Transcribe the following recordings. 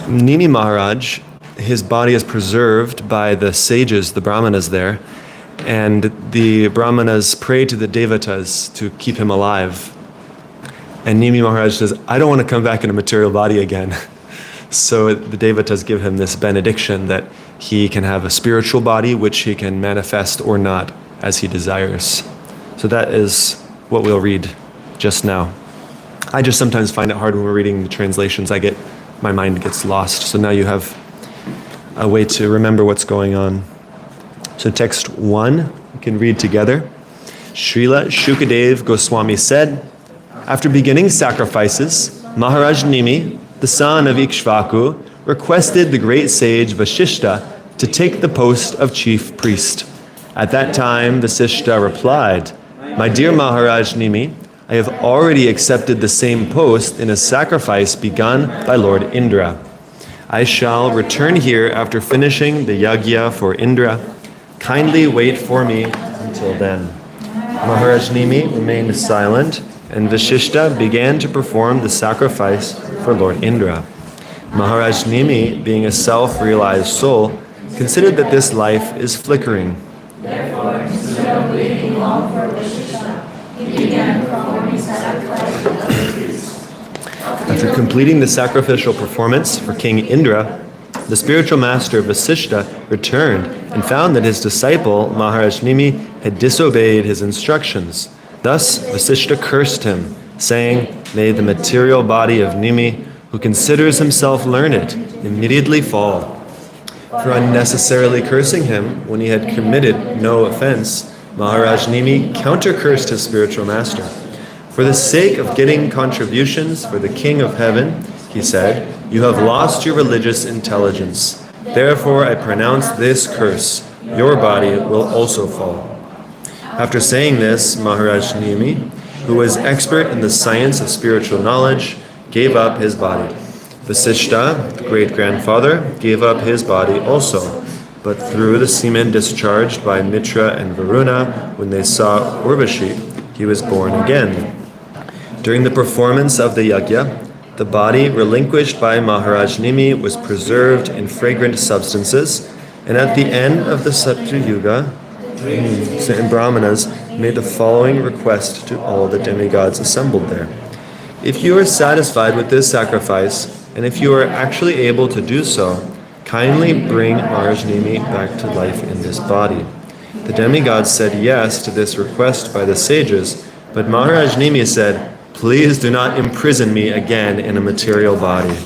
Nimi Maharaj, his body is preserved by the sages, the brahmanas there, and the brahmanas pray to the devatas to keep him alive. And Nimi Maharaj says, I don't want to come back in a material body again. So the devatas give him this benediction that he can have a spiritual body which he can manifest or not as he desires. So that is what we'll read just now. I just sometimes find it hard when we're reading the translations. My mind gets lost. So now you have a way to remember what's going on. So text 1, you can read together. Srila Shukadev Goswami said, after beginning sacrifices, Maharaj Nimi, the son of Ikshvaku, requested the great sage Vasishta to take the post of chief priest. At that time, Vasishta replied, my dear Maharaj Nimi, I have already accepted the same post in a sacrifice begun by Lord Indra. I shall return here after finishing the yagya for Indra. Kindly wait for me until then. Maharaj Nimi remained silent, and Vasishta began to perform the sacrifice for Lord Indra. Maharaj Nimi, being a self-realized soul, considered that this life is flickering. Therefore, instead of waiting long for Vasishta, he began performing sacrifice for the priest. After completing the sacrificial performance for King Indra, the spiritual master Vasishta returned and found that his disciple Maharaj Nimi had disobeyed his instructions. Thus Vasishta cursed him, saying, may the material body of Nimi, who considers himself learned, immediately fall. For unnecessarily cursing him when he had committed no offense, Maharaj Nimi counter-cursed his spiritual master. For the sake of getting contributions for the King of Heaven, he said, you have lost your religious intelligence. Therefore I pronounce this curse. Your body will also fall. After saying this, Maharaj Nimi, who was expert in the science of spiritual knowledge, gave up his body. Vasishta, the great-grandfather, gave up his body also, but through the semen discharged by Mitra and Varuna, when they saw Urvashi, he was born again. During the performance of the yajna, the body relinquished by Maharaj Nimi was preserved in fragrant substances, and at the end of the Satyayuga, certain brahmanas made the following request to all the demigods assembled there. If you are satisfied with this sacrifice, and if you are actually able to do so, kindly bring Maharaj Nimi back to life in this body. The demigods said yes to this request by the sages, but Maharaj Nimi said, please do not imprison me again in a material body.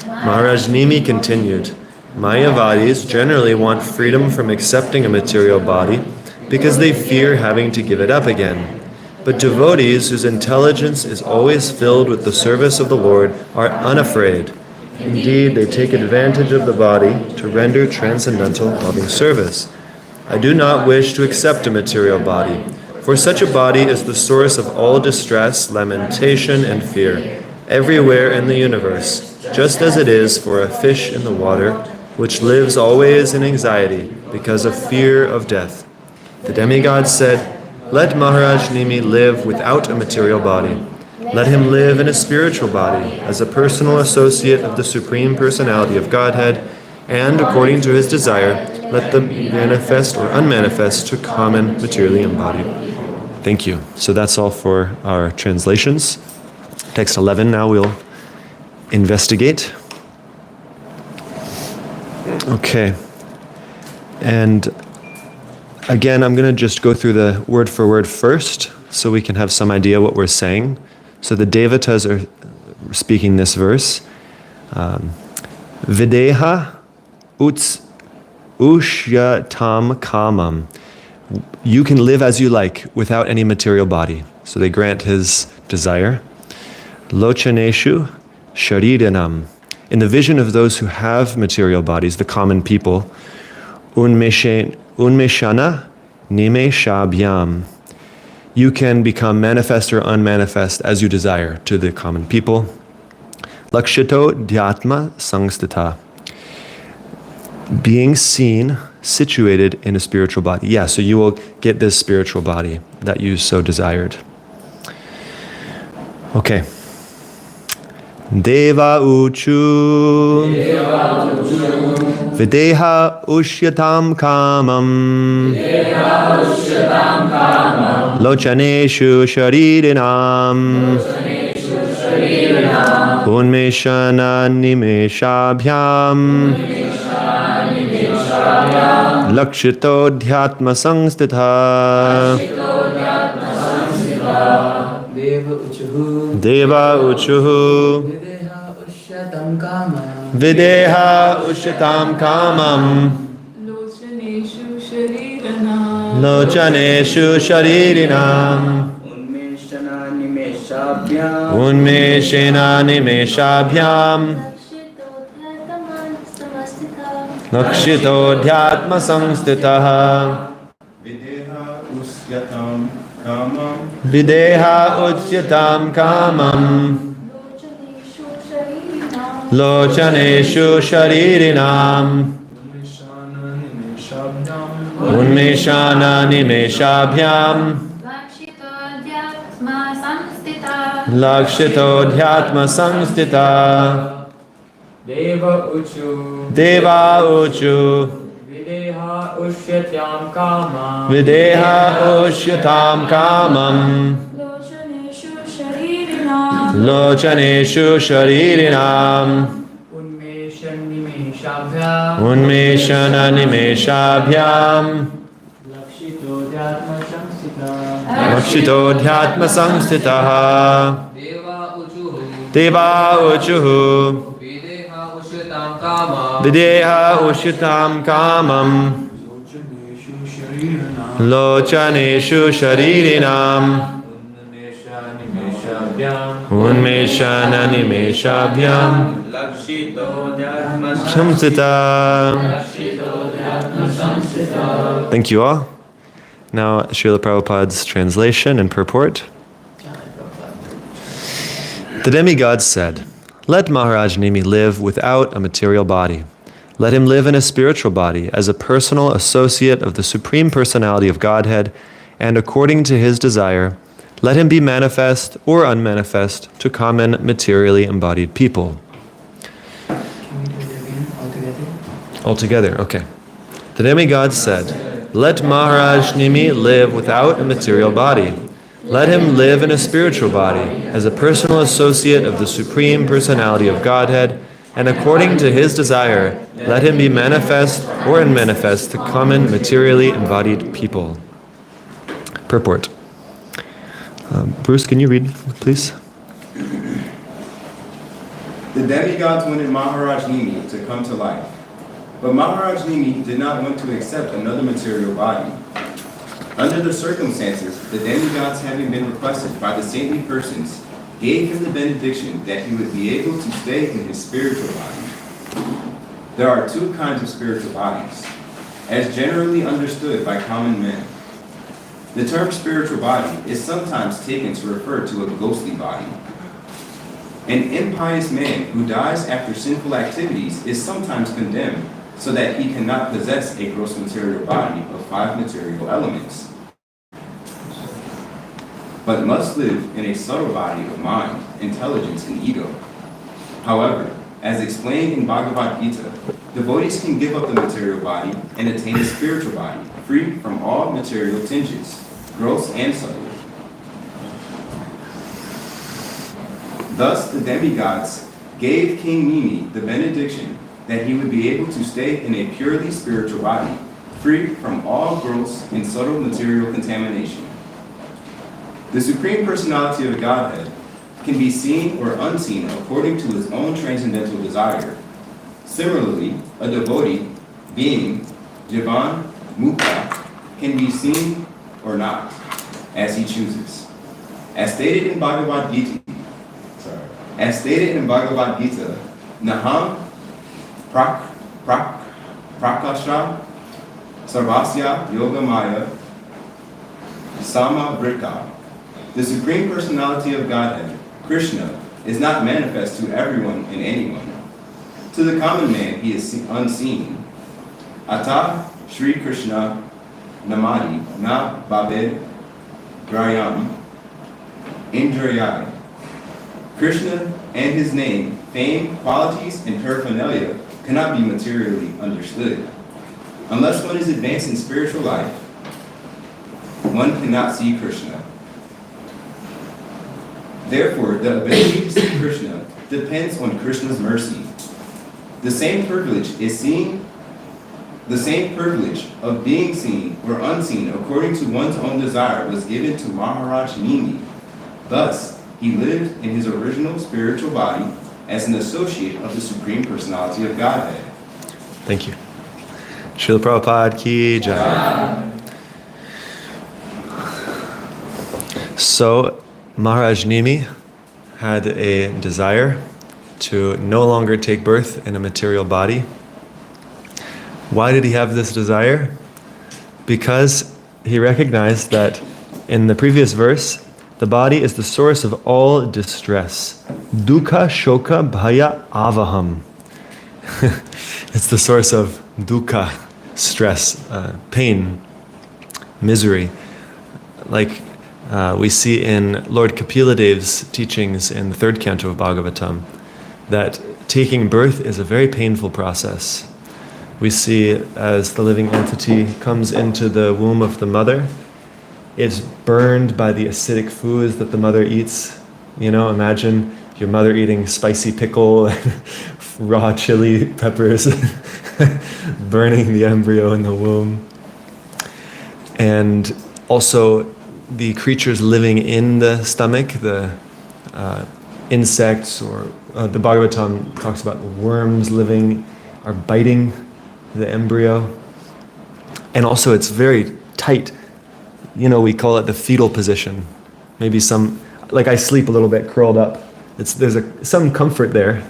Maharaj Nimi continued, Mayavadis generally want freedom from accepting a material body because they fear having to give it up again. But devotees whose intelligence is always filled with the service of the Lord are unafraid. Indeed, they take advantage of the body to render transcendental loving service. I do not wish to accept a material body, for such a body is the source of all distress, lamentation, and fear, everywhere in the universe, just as it is for a fish in the water, which lives always in anxiety because of fear of death. The demigods said, let Maharaj Nimi live without a material body. Let him live in a spiritual body as a personal associate of the Supreme Personality of Godhead, and according to his desire, let the manifest or unmanifest to common materially embodied. Thank you. So that's all for our translations. Text 11 now we'll investigate. Okay. And again, I'm going to just go through the word for word first so we can have some idea what we're saying. So the devatas are speaking this verse. Videha ushyatam kamam. You can live as you like without any material body. So they grant his desire. Lochaneshu sharidanam. In the vision of those who have material bodies, the common people, unmeshana nime shabhyam. You can become manifest or unmanifest as you desire to the common people. Lakshito dhyatma sangstita. Being seen, situated in a spiritual body. Yeah, so you will get this spiritual body that you so desired. Okay. Deva uchu. Videha Ushyatam Kamam Lochaneshu Sharirinam Unmeshana Nimeshabhyam Lakshito Dhyatma Sangstitha Deva Uchuhu Videha Ushyatam Kamam Lochaneshu Sharirinam Unmeshena Nimeshabhyam Lakshito Dhyatma Sangstitah Videha Ushyatam Kamam Lochaneshu Sharirinam Unmeshana Nimeshabhyam Lakshito Dhyatma Sangstita Deva Uchu Deva Uchu Videha Ushyatam Kamam Videha Ushyatam Kamam Lochaneshu Sharirinam Unmeshana Nimeshabhyam Lakshito Dhyatma Sangstitah Deva Uchuhu Videha Ushyatam Kamam Lochaneshu Sharirinam Unmeshana Nimeshabhyam Shamsita. Thank you all. Now, Srila Prabhupada's translation and purport. The demigods said, "Let Maharaj Nimi live without a material body. Let him live in a spiritual body as a personal associate of the Supreme Personality of Godhead, and according to his desire, let him be manifest or unmanifest to common materially embodied people." Altogether, okay. The demigods said, "Let Maharaj Nimi live without a material body. Let him live in a spiritual body as a personal associate of the Supreme Personality of Godhead, and according to his desire, let him be manifest or unmanifest to common materially embodied people." Purport. Bruce, can you read, please? The demigods wanted Maharaj Nimi to come to life, but Maharaj Nimi did not want to accept another material body. Under the circumstances, the demigods, having been requested by the saintly persons, gave him the benediction that he would be able to stay in his spiritual body. There are two kinds of spiritual bodies, as generally understood by common men. The term spiritual body is sometimes taken to refer to a ghostly body. An impious man who dies after sinful activities is sometimes condemned so that he cannot possess a gross material body of 5 material elements, but must live in a subtle body of mind, intelligence, and ego. However, as explained in Bhagavad Gita, devotees can give up the material body and attain a spiritual body, free from all material tinges, gross and subtle. Thus, the demigods gave King Nimi the benediction that he would be able to stay in a purely spiritual body, free from all gross and subtle material contamination. The Supreme Personality of Godhead can be seen or unseen according to his own transcendental desire. Similarly, a devotee, being Jivan Mukta, can be seen or not, as he chooses. As stated in Bhagavad Gita, Naham Prakasha Sarvasya Yogamaya Sama Brhat. The Supreme Personality of Godhead, Krishna, is not manifest to everyone and anyone. To the common man, he is unseen. Ata Shri Krishna Namadi Na Babed Grayam Indrayai. Krishna and his name, fame, qualities, and paraphernalia cannot be materially understood. Unless one is advanced in spiritual life, one cannot see Krishna. Therefore, the ability to see Krishna depends on Krishna's mercy. The same privilege of being seen or unseen according to one's own desire was given to Maharaj Nimi. Thus, he lived in his original spiritual body as an associate of the Supreme Personality of Godhead. Thank you. Srila Prabhupada ki jai. So, Maharaj Nimi had a desire to no longer take birth in a material body. Why did he have this desire? Because he recognized that in the previous verse, the body is the source of all distress. Dukkha, shoka, bhaya, avaham. It's the source of dukkha, stress, pain, misery. Like we see in Lord Kapiladev's teachings in the 3rd canto of Bhagavatam, that taking birth is a very painful process. We see as the living entity comes into the womb of the mother, it's burned by the acidic foods that the mother eats. You know, imagine your mother eating spicy pickle, raw chili peppers, burning the embryo in the womb. And also the creatures living in the stomach, the insects, or the Bhagavatam talks about worms are biting the embryo. And also it's very tight. You know, we call it the fetal position. Maybe like I sleep a little bit curled up. There's some comfort there.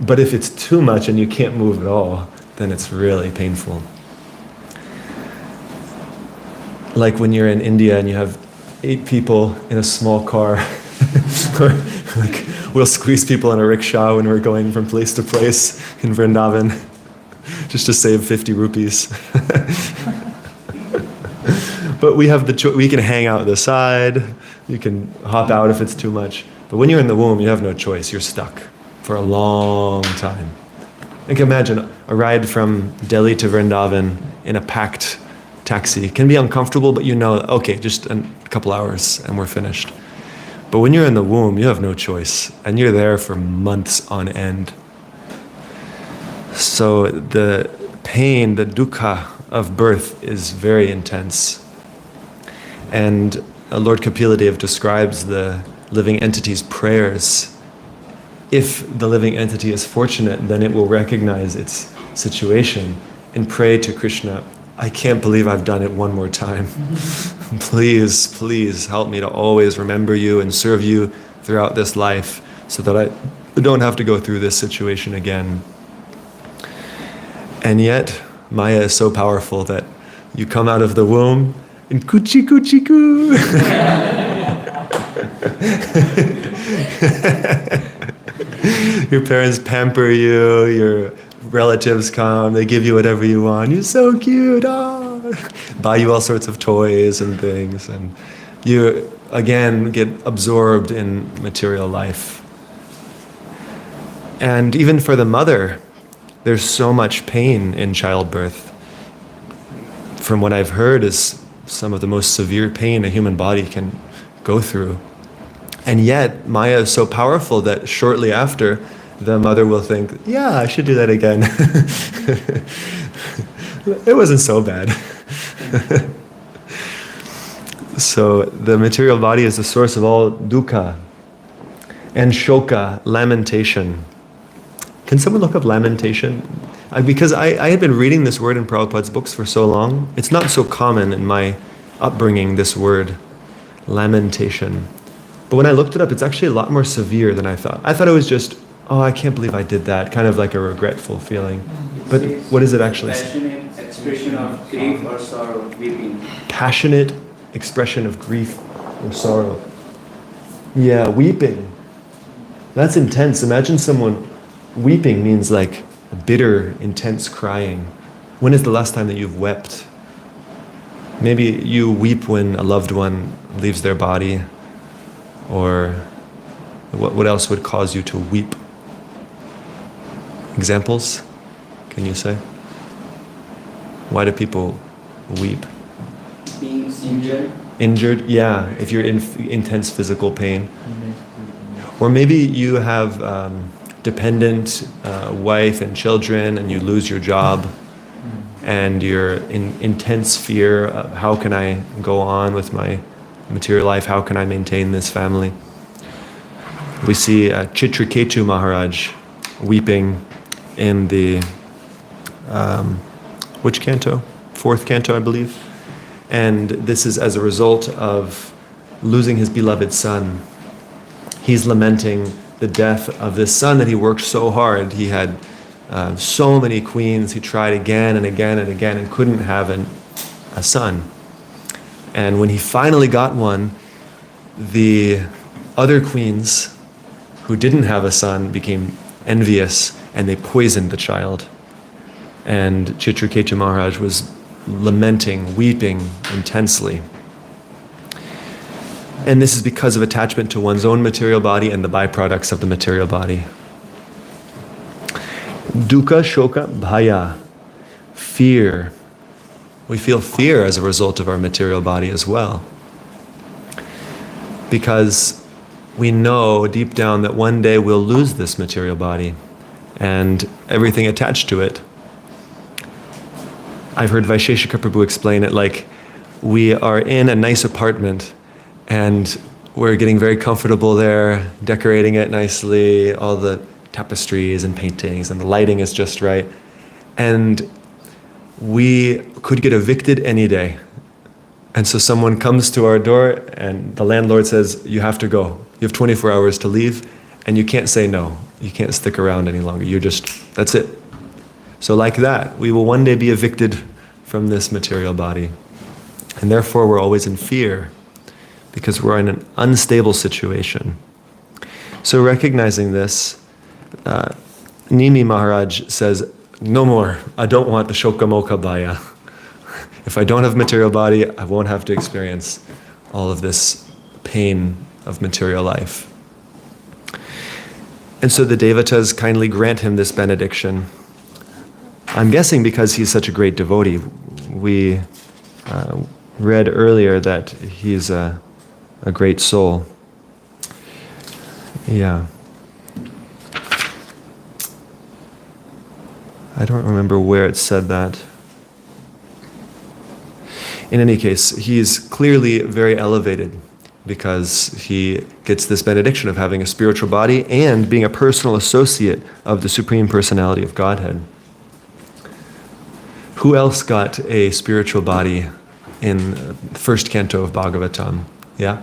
But if it's too much and you can't move at all, then it's really painful. Like when you're in India and you have 8 people in a small car. Or like we'll squeeze people in a rickshaw when we're going from place to place in Vrindavan just to save 50 rupees. But we have we can hang out the side, you can hop out if it's too much. But when you're in the womb, you have no choice. You're stuck for a long time. You can imagine a ride from Delhi to Vrindavan in a packed taxi. It can be uncomfortable, but you know, okay, just a couple hours and we're finished. But when you're in the womb, you have no choice. And you're there for months on end. So the pain, the dukkha of birth is very intense. And Lord Kapiladev describes the living entity's prayers. If the living entity is fortunate, then it will recognize its situation and pray to Krishna, I can't believe I've done it one more time. Please, please help me to always remember you and serve you throughout this life so that I don't have to go through this situation again. And yet, Maya is so powerful that you come out of the womb and coochie coochie coo. Your parents pamper you, your relatives come, they give you whatever you want. You're so cute, buy you all sorts of toys and things. And you, again, get absorbed in material life. And even for the mother, there's so much pain in childbirth. From what I've heard is some of the most severe pain a human body can go through. And yet, Maya is so powerful that shortly after, the mother will think, yeah, I should do that again. It wasn't so bad. So the material body is the source of all dukkha. And shoka, lamentation. Can someone look up lamentation? Because I had been reading this word in Prabhupada's books for so long. It's not so common in my upbringing, this word, lamentation. But when I looked it up, it's actually a lot more severe than I thought. I thought it was just, oh, I can't believe I did that, kind of like a regretful feeling. But what does it actually say? Passionate expression of grief or sorrow, weeping. Passionate expression of grief or sorrow. Yeah, weeping. That's intense. Imagine someone weeping means like a bitter, intense crying. When is the last time that you've wept? Maybe you weep when a loved one leaves their body, or what else would cause you to weep? Examples? Can you say? Why do people weep? Being injured. Injured? Yeah, if you're in intense physical pain. Or maybe you have dependent wife and children and you lose your job and you're in intense fear of how can I go on with my material life, how can I maintain this family. We see Chitraketu Maharaj weeping in the, which canto? 4th canto, I believe. And this is as a result of losing his beloved son. He's lamenting the death of this son that he worked so hard. He had so many queens. He tried again and again and again and couldn't have a son. And when he finally got one, the other queens who didn't have a son became envious and they poisoned the child. And Chitraketu Maharaj was lamenting, weeping intensely. And this is because of attachment to one's own material body and the byproducts of the material body. Dukkha, shoka, bhaya, fear. We feel fear as a result of our material body as well. Because we know deep down that one day we'll lose this material body and everything attached to it. I've heard Vaisheshika Prabhu explain it like we are in a nice apartment and we're getting very comfortable there, decorating it nicely, all the tapestries and paintings, and the lighting is just right. And we could get evicted any day. And so someone comes to our door and the landlord says, you have to go. You have 24 hours to leave and you can't say no. You can't stick around any longer. You're just, that's it. So like that, we will one day be evicted from this material body. And therefore we're always in fear because we're in an unstable situation. So recognizing this, Nimi Maharaj says, no more, I don't want the shoka moka bhaya. If I don't have material body, I won't have to experience all of this pain of material life. And so the devatas kindly grant him this benediction. I'm guessing because he's such a great devotee. We read earlier that he's a great soul. Yeah. I don't remember where it said that. In any case, he's clearly very elevated because he gets this benediction of having a spiritual body and being a personal associate of the Supreme Personality of Godhead. Who else got a spiritual body in the 1st canto of Bhagavatam? Yeah?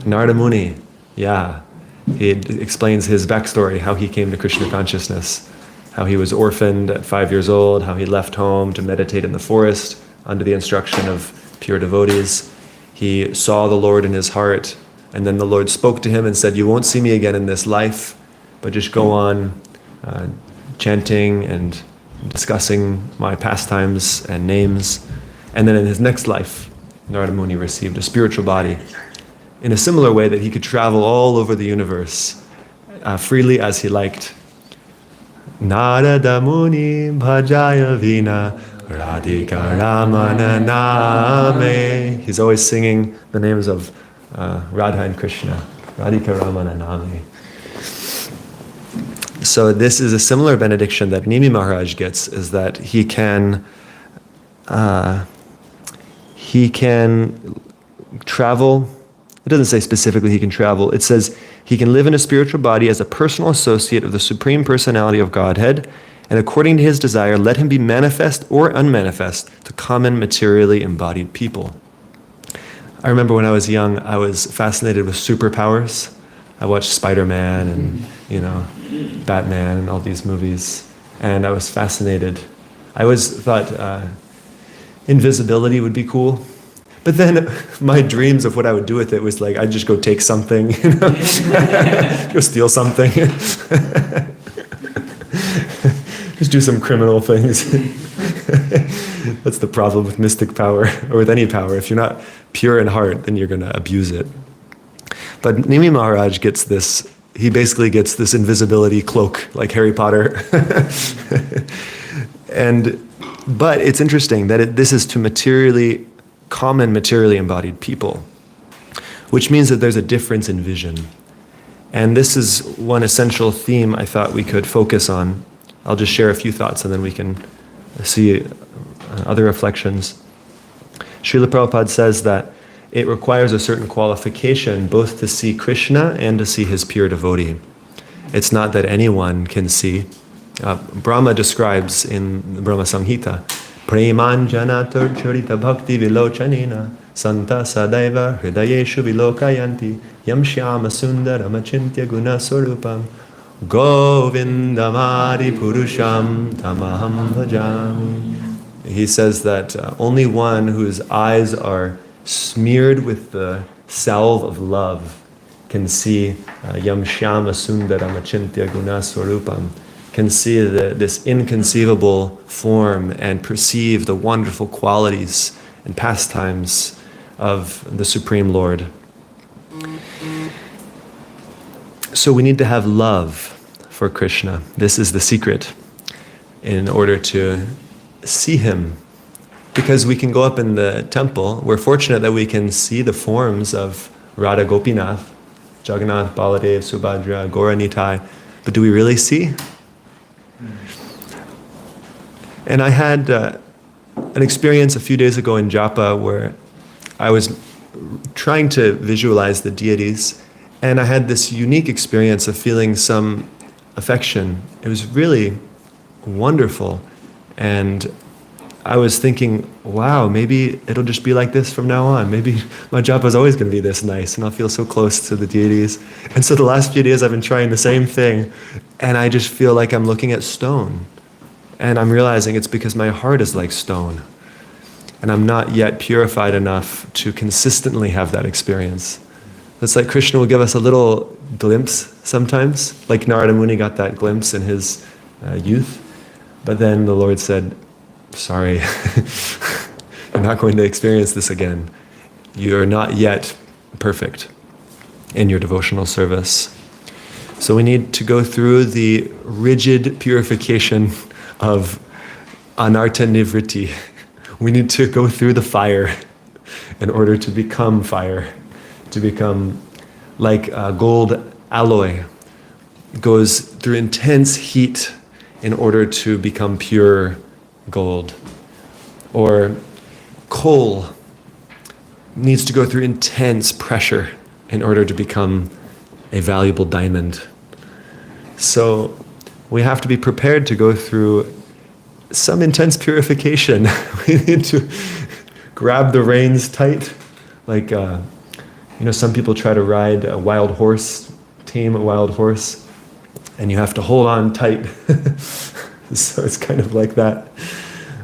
Narada Muni. Yeah. He explains his backstory, how he came to Krishna consciousness, how he was orphaned at 5 years old, how he left home to meditate in the forest under the instruction of pure devotees. He saw the Lord in his heart, and then the Lord spoke to him and said, you won't see me again in this life, but just go on chanting and discussing my pastimes and names. And then in his next life, Narada Muni received a spiritual body in a similar way that he could travel all over the universe freely as he liked. Narada Muni bhajaya vina Radhika Ramana Name. He's always singing the names of Radha and Krishna. Radhika Ramana Name. So this is a similar benediction that Nimi Maharaj gets, is that he can travel. It doesn't say specifically he can travel. It says he can live in a spiritual body as a personal associate of the Supreme Personality of Godhead, and according to his desire, let him be manifest or unmanifest to common materially embodied people. I remember when I was young, I was fascinated with superpowers. I watched Spider-Man and, Batman and all these movies. And I was fascinated. I always thought invisibility would be cool. But then my dreams of what I would do with it was like, I'd just go take something, go steal something. Just do some criminal things. That's the problem with mystic power, or with any power. If you're not pure in heart, then you're going to abuse it. But Nimi Maharaj gets this, he basically gets this invisibility cloak, like Harry Potter. But it's interesting that this is to common materially embodied people, which means that there's a difference in vision. And this is one essential theme I thought we could focus on. I'll just share a few thoughts and then we can see other reflections. Srila Prabhupada says that it requires a certain qualification both to see Krishna and to see his pure devotee. It's not that anyone can see. Brahma describes in the Brahma Samhita, Premanjana Charita Bhakti Vilochanina Santa Sadaiva Hridayeshu Vilokayanti Yam Shyama Sundaram Achintya Guna Swarupam Govindamadi Purusham Tamaham Bhajami. He says that only one whose eyes are smeared with the salve of love can see Yam Shyama Sundaram Achintya Guna Swarupam, can see this inconceivable form and perceive the wonderful qualities and pastimes of the Supreme Lord. So we need to have love for Krishna. This is the secret in order to see him. Because we can go up in the temple, we're fortunate that we can see the forms of Radha Gopinath, Jagannath, Baladev, Subhadra, Gaura-Nitai, but do we really see? And I had an experience a few days ago in Japa where I was trying to visualize the deities, and I had this unique experience of feeling some affection. It was really wonderful, and I was thinking, wow, maybe it'll just be like this from now on. Maybe my japa is always going to be this nice, and I'll feel so close to the deities. And so the last few days I've been trying the same thing, and I just feel like I'm looking at stone. And I'm realizing it's because my heart is like stone. And I'm not yet purified enough to consistently have that experience. It's like Krishna will give us a little glimpse sometimes, like Narada Muni got that glimpse in his youth. But then the Lord said, sorry, you're not going to experience this again. You're not yet perfect in your devotional service. So we need to go through the rigid purification of anartha nivriti. We need to go through the fire in order to become fire, to become like gold alloy. It goes through intense heat in order to become pure gold. Or coal needs to go through intense pressure in order to become a valuable diamond. So we have to be prepared to go through some intense purification. We need to grab the reins tight. Like, some people try to ride a wild horse, tame a wild horse, and you have to hold on tight. So it's kind of like that.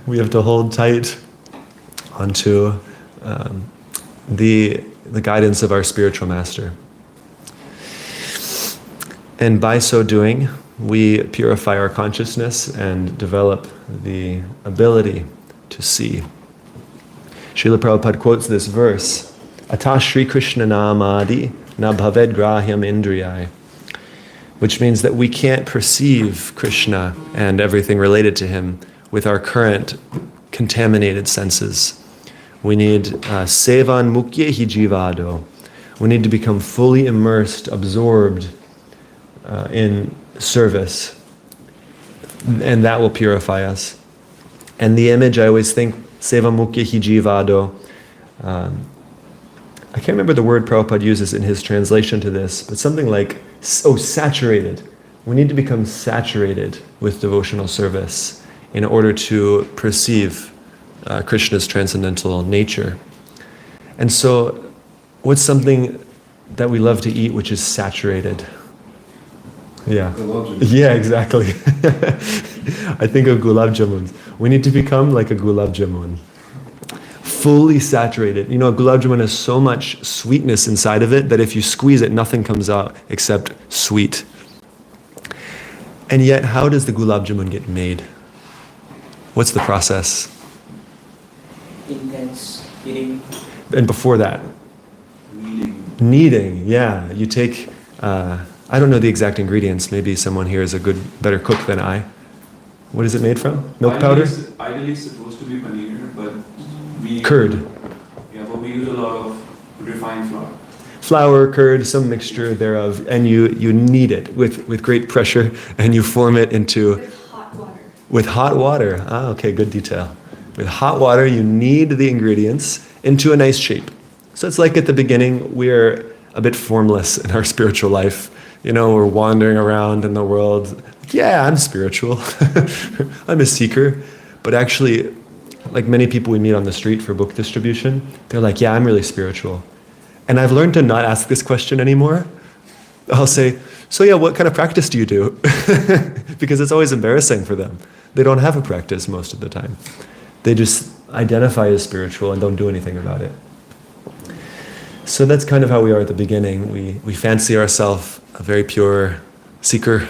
We have to hold tight onto the guidance of our spiritual master. And by so doing, we purify our consciousness and develop the ability to see. Srila Prabhupada quotes this verse, Ata Shri Krishna Namadi na bhaved grahyam indriyai, which means that we can't perceive Krishna and everything related to him with our current contaminated senses. We need sevan mukye hi jivado. We need to become fully immersed, absorbed in service, and that will purify us. And the image, I always think, seva mukya hi jivado. I can't remember the word Prabhupada uses in his translation to this, but something like, saturated. We need to become saturated with devotional service in order to perceive Krishna's transcendental nature. And so, what's something that we love to eat which is saturated? Yeah. Yeah, exactly. I think of gulab jamuns. We need to become like a gulab jamun. Fully saturated. A gulab jamun has so much sweetness inside of it that if you squeeze it, nothing comes out except sweet. And yet, how does the gulab jamun get made? What's the process? Intense heating. And before that? Kneading, yeah. You take... I don't know the exact ingredients. Maybe someone here is better cook than I. What is it made from? Milk powder? Ideally it's supposed to be paneer, but Curd. Yeah, but we use a lot of refined flour. Flour, curd, some mixture thereof, and you knead it with great pressure, and you form it into... With hot water. With hot water. Ah, okay, good detail. With hot water, you knead the ingredients into a nice shape. So it's like at the beginning, we're a bit formless in our spiritual life. You know, we're wandering around in the world. Yeah, I'm spiritual. I'm a seeker. But actually, like many people we meet on the street for book distribution, they're like, yeah, I'm really spiritual. And I've learned to not ask this question anymore. I'll say, so yeah, what kind of practice do you do? Because it's always embarrassing for them. They don't have a practice most of the time. They just identify as spiritual and don't do anything about it. So that's kind of how we are at the beginning. We fancy ourselves a very pure seeker,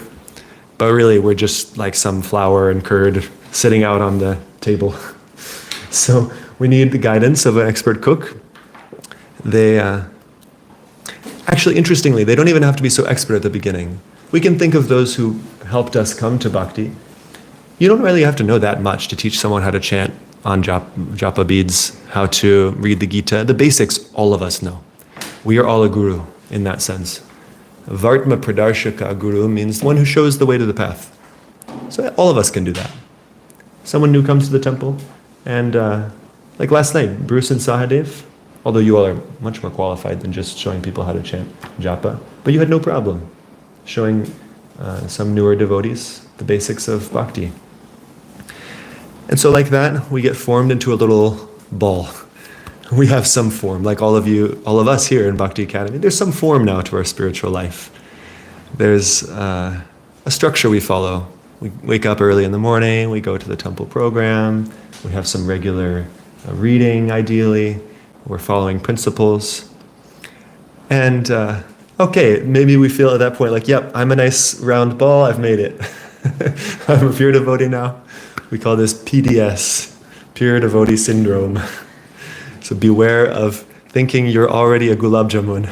but really we're just like some flour and curd sitting out on the table. So we need the guidance of an expert cook. They, actually, interestingly, they don't even have to be so expert at the beginning. We can think of those who helped us come to bhakti. You don't really have to know that much to teach someone how to chant on japa beads, how to read the Gita. The basics, all of us know. We are all a guru in that sense. Vartma pradarshaka guru means one who shows the way to the path. So all of us can do that. Someone new comes to the temple, and like last night, Bruce and Sahadev, although you all are much more qualified than just showing people how to chant japa, but you had no problem showing some newer devotees the basics of bhakti. And so like that, we get formed into a little ball. We have some form, like all of us here in Bhakti Academy. There's some form now to our spiritual life. There's a structure we follow. We wake up early in the morning, we go to the temple program, we have some regular reading, ideally. We're following principles. And okay, maybe we feel at that point like, yep, I'm a nice round ball, I've made it. I'm a pure devotee now. We call this PDS, pure devotee syndrome. So beware of thinking you're already a gulab jamun.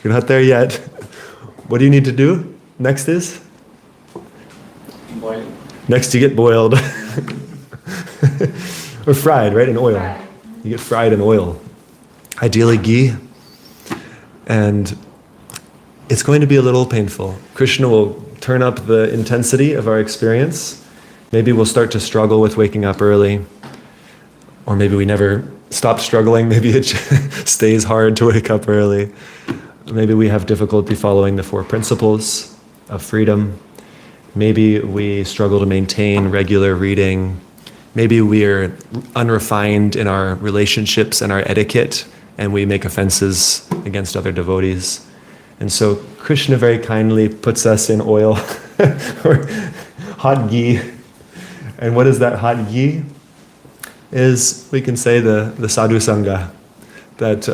You're not there yet. What do you need to do? Next is? Boil. Next you get boiled. Or fried, right, in oil. Fried. You get fried in oil. Ideally ghee. And it's going to be a little painful. Krishna will turn up the intensity of our experience. Maybe we'll start to struggle with waking up early. Or maybe we never stop struggling. Maybe it stays hard to wake up early. Maybe we have difficulty following the 4 principles of freedom. Maybe we struggle to maintain regular reading. Maybe we're unrefined in our relationships and our etiquette, and we make offenses against other devotees. And so Krishna very kindly puts us in oil or hot ghee. And what is that hot ghee? Is, we can say, the sadhu sangha. That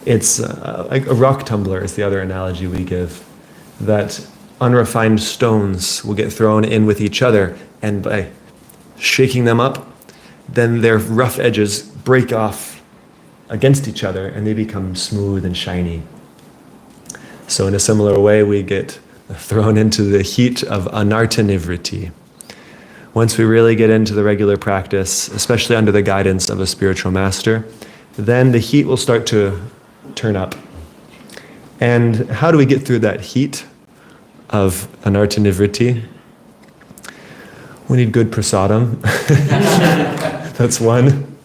it's like a rock tumbler is the other analogy we give. That unrefined stones will get thrown in with each other, and by shaking them up, then their rough edges break off against each other and they become smooth and shiny. So in a similar way, we get thrown into the heat of anartha nivriti. Once we really get into the regular practice, especially under the guidance of a spiritual master, then the heat will start to turn up. And how do we get through that heat of anartha nivriti? We need good prasadam. That's one.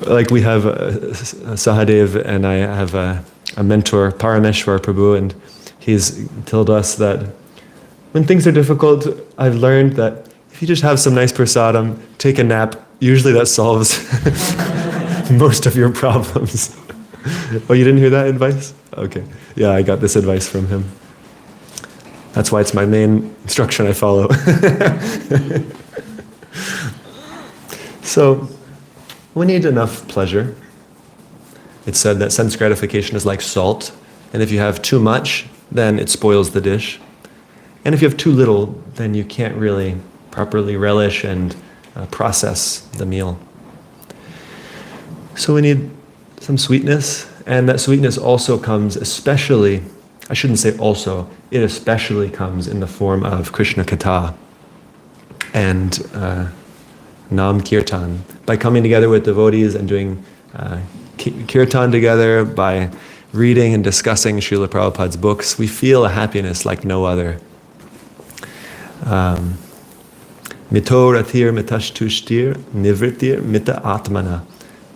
Like we have Sahadev, and I have a mentor, Parameshwar Prabhu, and he's told us that when things are difficult, I've learned that if you just have some nice prasadam, take a nap, usually that solves most of your problems. Oh, you didn't hear that advice? Okay. Yeah, I got this advice from him. That's why it's my main instruction I follow. So, we need enough pleasure. It's said that sense gratification is like salt, and if you have too much, then it spoils the dish. And if you have too little, then you can't really properly relish and process the meal. So we need some sweetness, and that sweetness also comes especially I shouldn't say also, it especially comes in the form of Krishna Katha and Nam Kirtan. By coming together with devotees and doing kirtan together, by reading and discussing Srila Prabhupada's books, we feel a happiness like no other. Mito rathir mitashtushtir nivritir mita atmana.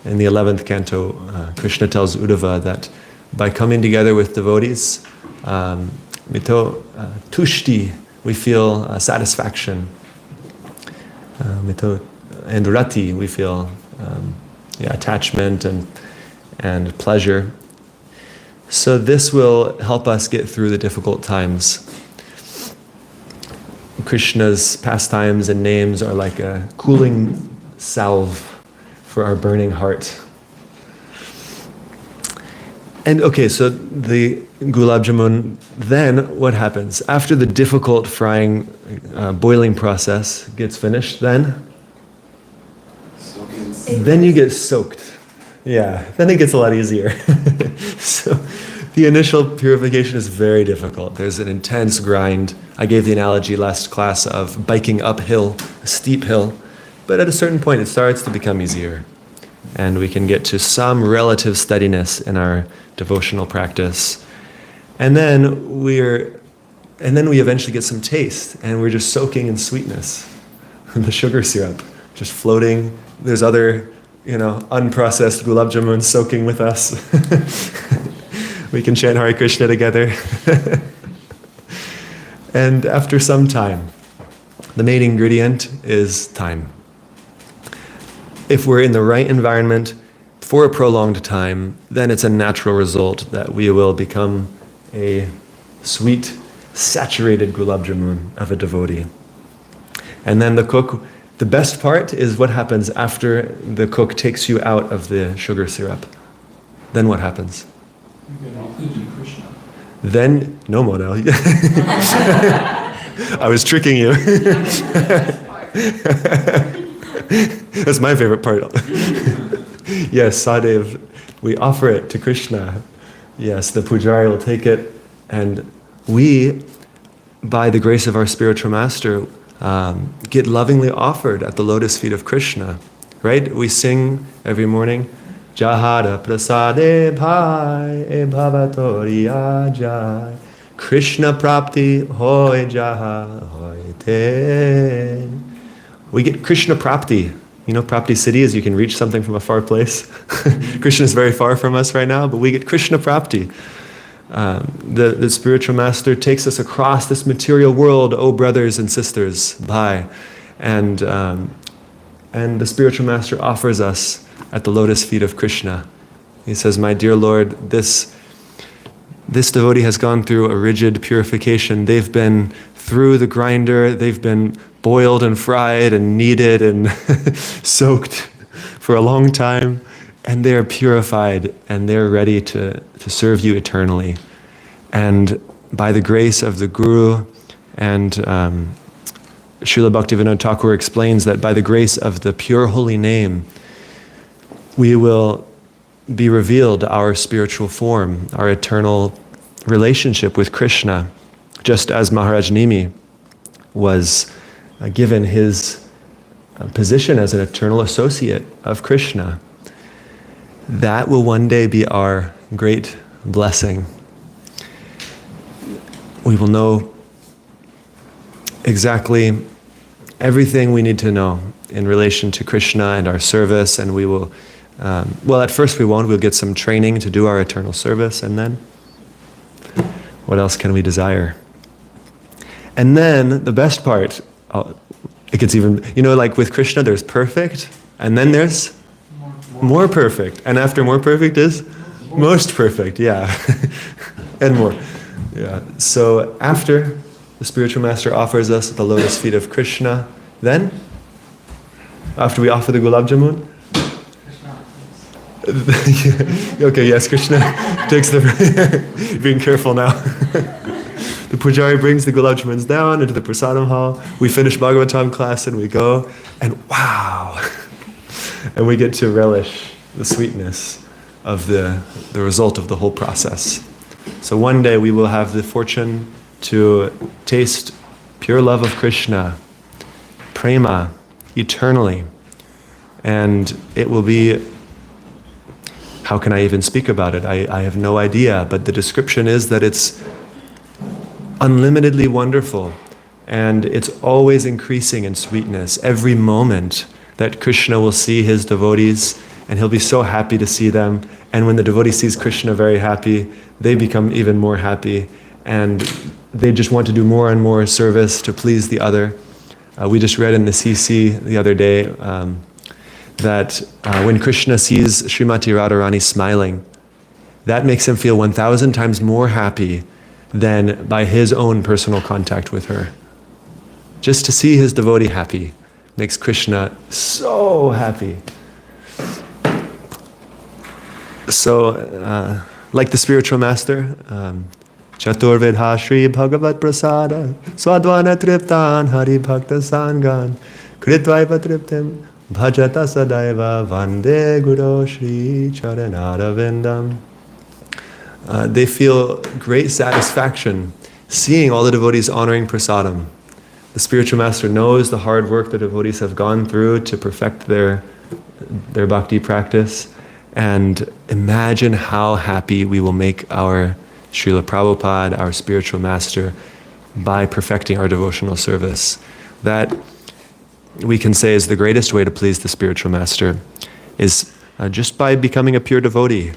In the 11th canto, Krishna tells Uddhava that by coming together with devotees, mito tushti, we feel satisfaction. Mito and rati, we feel attachment and pleasure. So this will help us get through the difficult times. Krishna's pastimes and names are like a cooling salve for our burning heart. And okay, so the gulab jamun, then what happens? After the difficult frying, boiling process gets finished, then you get soaked. Yeah, then it gets a lot easier. So the initial purification is very difficult. There's an intense grind. I gave the analogy last class of biking uphill, a steep hill. But at a certain point, it starts to become easier. And we can get to some relative steadiness in our devotional practice. And then we eventually get some taste, and we're just soaking in sweetness. The sugar syrup, just floating. There's other, unprocessed gulab jamun soaking with us. We can chant Hare Krishna together. And after some time, the main ingredient is time. If we're in the right environment for a prolonged time, then it's a natural result that we will become a sweet, saturated gulab jamun of a devotee. And then the best part is what happens after the cook takes you out of the sugar syrup. Then what happens? Then, no more now. I was tricking you. That's my favorite part. Yes, Sadev, we offer it to Krishna. Yes, the pujari will take it, and we, by the grace of our spiritual master, get lovingly offered at the lotus feet of Krishna. Right? We sing every morning, Jahada prasade bhai e bhavatoriya jai. Krishna prapti hoy jaha hoy te. We get Krishna prapti. Prapti siddhi is you can reach something from a far place. Krishna is very far from us right now, but we get Krishna prapti. The spiritual master takes us across this material world, oh brothers and sisters, bhai. And the spiritual master offers us at the lotus feet of Krishna. He says, my dear Lord, this devotee has gone through a rigid purification. They've been through the grinder, they've been boiled and fried and kneaded and soaked for a long time, and they're purified and they're ready to serve you eternally. And by the grace of the Guru, and Srila Bhaktivinoda Thakur explains that by the grace of the pure holy name, we will be revealed our spiritual form, our eternal relationship with Krishna, just as Maharaj Nimi was given his position as an eternal associate of Krishna. That will one day be our great blessing. We will know exactly everything we need to know in relation to Krishna and our service, and we will, at first we won't. We'll get some training to do our eternal service, and then what else can we desire? And then the best part, it gets even, like with Krishna, there's perfect, and then there's more perfect. And after more perfect is most perfect, yeah. And more. Yeah. So after the spiritual master offers us at the lotus feet of Krishna, then, after we offer the gulab jamun, okay, yes, Krishna takes the, being careful now. The pujari brings the gulab jamuns down into the prasadam hall. We finish Bhagavatam class and we go, and wow! And we get to relish the sweetness of the result of the whole process. So one day we will have the fortune to taste pure love of Krishna, prema, eternally. And it will be, how can I even speak about it? I have no idea, but the description is that it's unlimitedly wonderful, and it's always increasing in sweetness. Every moment that Krishna will see his devotees, and he'll be so happy to see them. And when the devotee sees Krishna very happy, they become even more happy, and they just want to do more and more service to please the other. We just read in the CC the other day that when Krishna sees Srimati Radharani smiling, that makes him feel 1,000 times more happy than by his own personal contact with her. Just to see his devotee happy makes Krishna so happy. So, like the spiritual master, Chaturvedha Shri Bhagavat Prasada Swadvana Triptan Hari Bhakta Sangan Kritvaiva Triptim Bhajata Sadaiva Vande Guru Shri Charanara Vindam. They feel great satisfaction seeing all the devotees honoring prasadam. The spiritual master knows the hard work the devotees have gone through to perfect their bhakti practice. And imagine how happy we will make our Srila Prabhupada, our spiritual master, by perfecting our devotional service. That we can say is the greatest way to please the spiritual master, is just by becoming a pure devotee.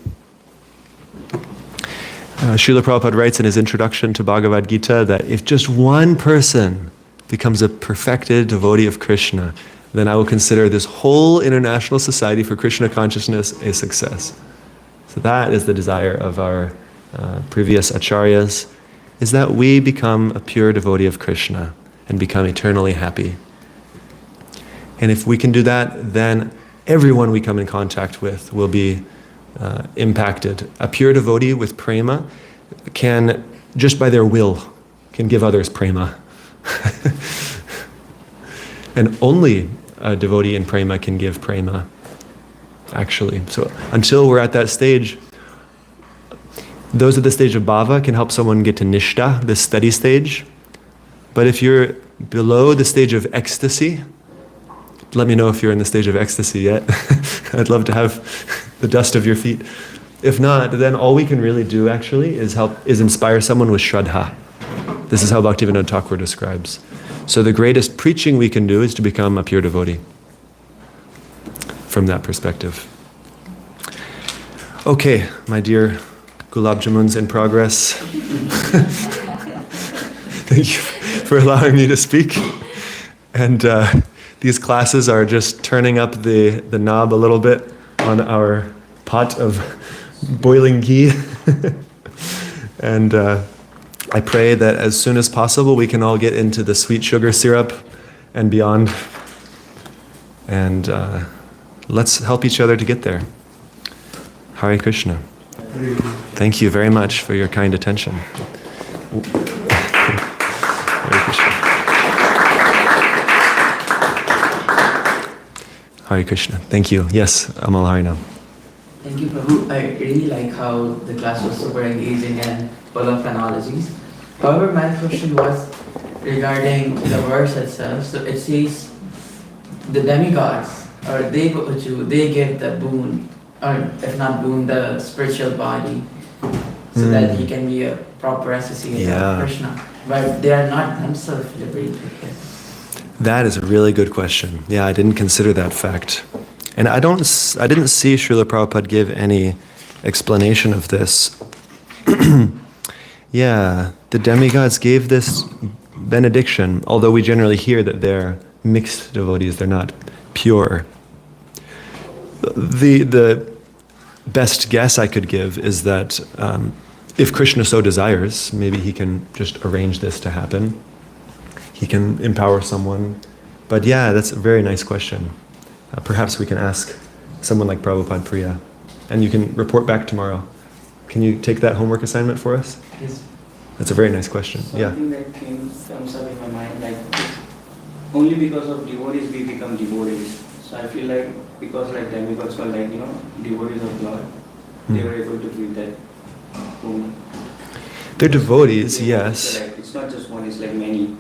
Srila Prabhupada writes in his introduction to Bhagavad Gita that if just one person becomes a perfected devotee of Krishna, then I will consider this whole international society for Krishna consciousness a success. So that is the desire of our previous acharyas, is that we become a pure devotee of Krishna and become eternally happy. And if we can do that, then everyone we come in contact with will be impacted. A pure devotee with prema can, just by their will, can give others prema. And only a devotee in prema can give prema, actually. So until we're at that stage, those at the stage of bhava can help someone get to nishta, this steady stage. But if you're below the stage of ecstasy, let me know if you're in the stage of ecstasy yet. I'd love to have the dust of your feet. If not, then all we can really do actually is inspire someone with shraddha. This is how Bhaktivinoda Thakur describes. So the greatest preaching we can do is to become a pure devotee from that perspective. Okay, my dear Gulab Jamuns in progress. Thank you for allowing me to speak. And these classes are just turning up the knob a little bit on our pot of boiling ghee. And I pray that as soon as possible we can all get into the sweet sugar syrup and beyond. And let's help each other to get there. Hare Krishna. Thank you very much for your kind attention. Hare Krishna. Hare Krishna. Thank you. Yes, Amal Harinam. Thank you, Prabhu. I really like how the class was super engaging and full of analogies. However, my question was regarding the verse itself. So it says, the demigods, or they give the boon, or if not boon, the spiritual body, so that he can be a proper associate of Krishna. But they are not themselves liberated. That is a really good question. Yeah, I didn't consider that fact. And I didn't see Srila Prabhupada give any explanation of this. Yeah, the demigods gave this benediction, although we generally hear that they're mixed devotees, they're not pure. The best guess I could give is that if Krishna so desires, maybe he can just arrange this to happen. He can empower someone. But yeah, that's a very nice question. Perhaps we can ask someone like Prabhupada Priya, and you can report back tomorrow. Can you take that homework assignment for us? Yes. That's a very nice question. Something that comes up in my mind, like only because of devotees we become devotees. So I feel like because like demigods were like, devotees of Lord, they were able to give that boon. They're devotees, yes. Like, it's not just one, it's like many.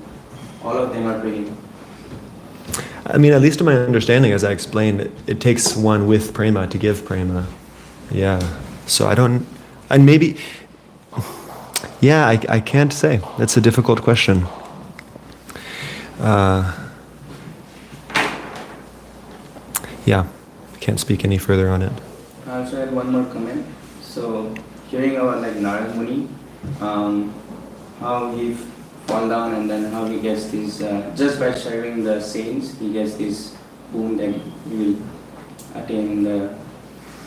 All of them are praying. I mean, at least in my understanding, as I explained, it takes one with prema to give prema. Yeah. So I don't, and maybe, yeah, I can't say. That's a difficult question. Yeah, can't speak any further on it. I also had one more comment. So, hearing about like Narad Muni, how he fall down and then how he gets these, just by sharing the saints, he gets this boon that he will attain the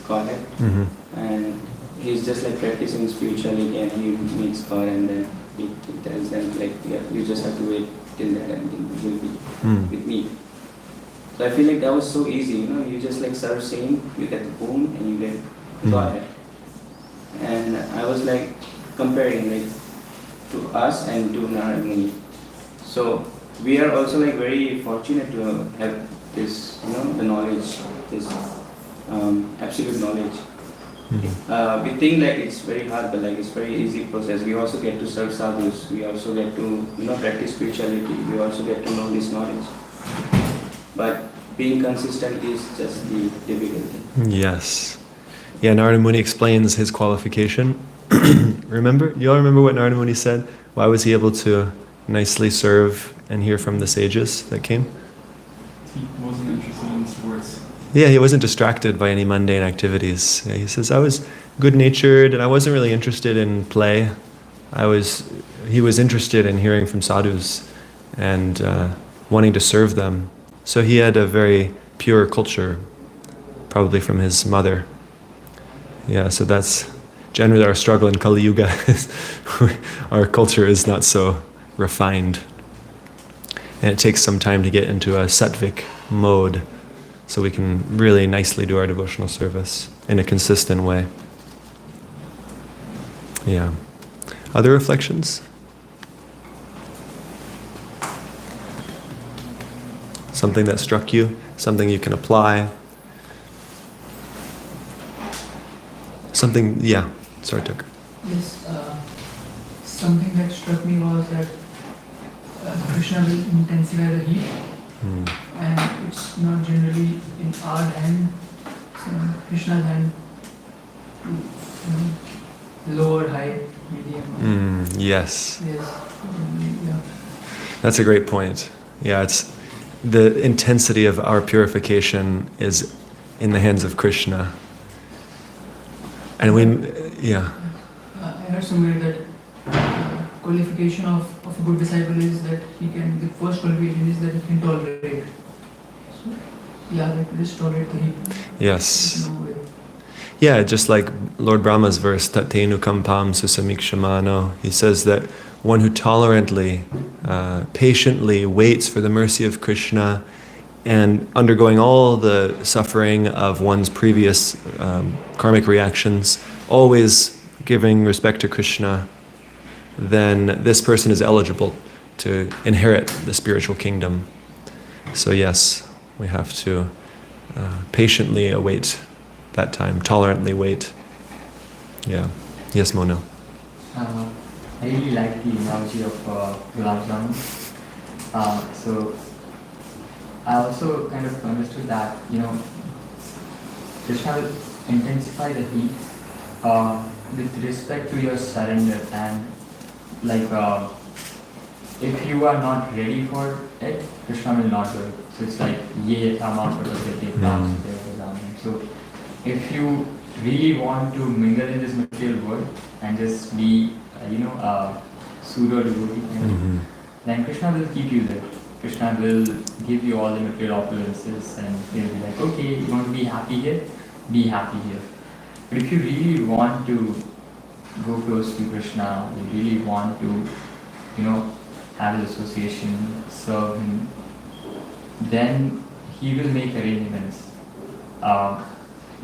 Godhead. Mm-hmm. And he's just like practicing spirituality and he meets God and then he tells them like, yeah, you just have to wait till that and you will be with me. So I feel like that was so easy, you know, you just like serve saint, you get the boon and you get Godhead. And I was like comparing like to us and to Narad Muni. So we are also like very fortunate to have this, you know, the knowledge, this absolute knowledge. We think like it's very hard, but like it's very easy process. We also get to serve sadhus. We also get to, you know, practice spirituality. We also get to know this knowledge. But being consistent is just the difficulty. Yes. Yeah, Narada Muni explains his qualification. Remember? You all remember what Narada Muni said? Why was he able to nicely serve and hear from the sages that came? He wasn't interested in sports. Yeah, he wasn't distracted by any mundane activities. Yeah, he says, I was good-natured and I wasn't really interested in play. He was interested in hearing from sadhus and wanting to serve them. So he had a very pure culture, probably from his mother. Yeah, so that's generally our struggle in Kali Yuga. Our culture is not so refined. And it takes some time to get into a sattvic mode so we can really nicely do our devotional service in a consistent way. Yeah. Other reflections? Something that struck you? Something you can apply? Something, yeah. Sorry, Tucker. Yes, something that struck me was that Krishna will intensify the heat, and it's not generally in our hand, it's in Krishna's hand to, lower, high, medium. Yes. Yes, yeah. That's a great point. Yeah, it's the intensity of our purification is in the hands of Krishna. And yeah. I heard somewhere that qualification of a good disciple is that the first qualification is that he can tolerate. So, yeah, like just tolerate the heat. Yes. No way. Yeah, just like Lord Brahma's verse, Tattenu kampam susamikshamano. He says that one who tolerantly, patiently waits for the mercy of Krishna and undergoing all the suffering of one's previous karmic reactions, always giving respect to Krishna, then this person is eligible to inherit the spiritual kingdom. So yes, we have to patiently await that time, tolerantly wait. Yeah. Yes, Mona. I really like the analogy of gulab jamun. So I also kind of understood that, Krishna will intensify the heat with respect to your surrender, and if you are not ready for it, Krishna will not do it. So it's like ye yatha So if you really want to mingle in this material world and just be pseudo devotee, then Krishna will keep you there. Krishna will give you all the material opulences and he'll be like, okay, you want to be happy here? Be happy here. But if you really want to go close to Krishna, you really want to, have his association, serve him, then he will make arrangements.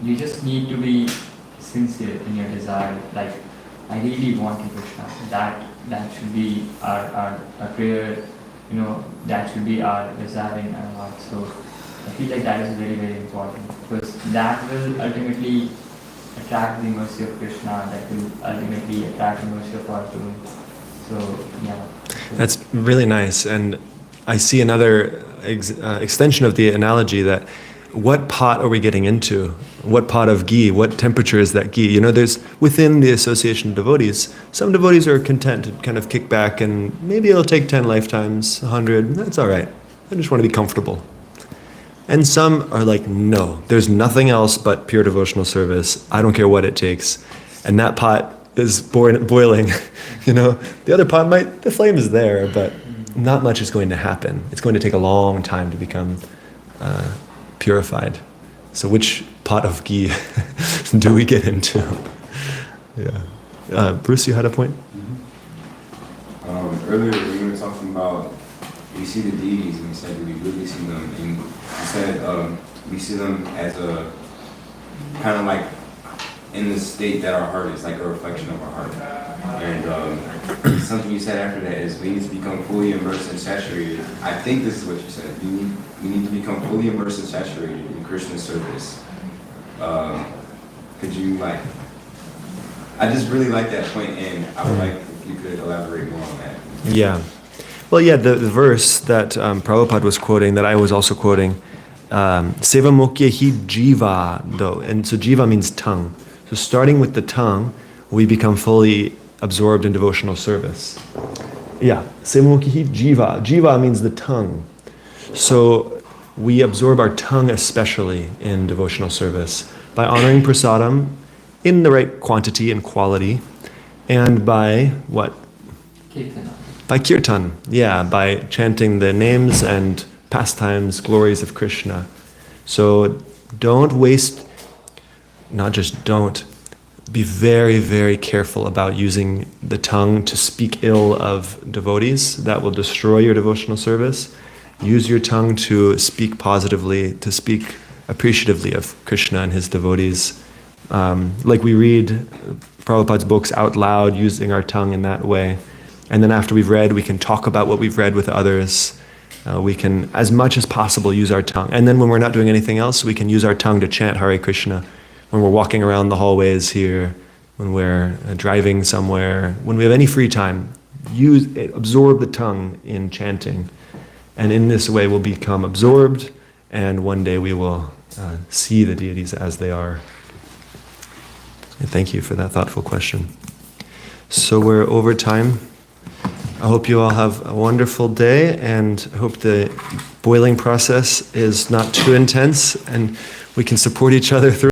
You just need to be sincere in your desire. Like, I really want you, Krishna. That should be our prayer. That should be our desire in our heart. So I feel like that is very, very important, because that will ultimately attract the mercy of Krishna, that will ultimately attract the mercy of Arjuna. So, yeah. That's really nice. And I see another extension of the analogy that what pot are we getting into? What pot of ghee? What temperature is that ghee? You know, there's within the association of devotees, some devotees are content to kind of kick back and maybe it'll take 10 lifetimes, 100, that's all right. I just want to be comfortable. And some are like, no, there's nothing else but pure devotional service. I don't care what it takes. And that pot is boiling. You know, the other pot the flame is there, but not much is going to happen. It's going to take a long time to become purified. So which pot of ghee do we get into? Yeah. Bruce, you had a point? Earlier we were talking about we see the deities and we said that we really see them, and you said we see them as a kind of like in the state that our heart is, like a reflection of our heart. And something you said after that is we need to become fully immersed and saturated. I think this is what you said. We need to become fully immersed and saturated in Krishna service. Could you I just really like that point, and I would like if you could elaborate more on that. Yeah. Well, yeah, the verse that Prabhupada was quoting, that I was also quoting, Seva Mukya hi jiva, though. And so jiva means tongue. So starting with the tongue, we become fully absorbed in devotional service. Yeah, Seva Mukya hi jiva. Jiva means the tongue. So we absorb our tongue especially in devotional service by honoring prasadam in the right quantity and quality, and by what? Kirtana. By kirtan, yeah, by chanting the names and pastimes, glories of Krishna. So don't waste, not just don't, be very, very careful about using the tongue to speak ill of devotees. That will destroy your devotional service. Use your tongue to speak positively, to speak appreciatively of Krishna and his devotees. Like we read Prabhupada's books out loud using our tongue in that way. And then after we've read, we can talk about what we've read with others. We can, as much as possible, use our tongue. And then when we're not doing anything else, we can use our tongue to chant Hare Krishna. When we're walking around the hallways here, when we're driving somewhere, when we have any free time, absorb the tongue in chanting. And in this way, we'll become absorbed, and one day we will see the deities as they are. And thank you for that thoughtful question. So we're over time. I hope you all have a wonderful day, and hope the boiling process is not too intense and we can support each other through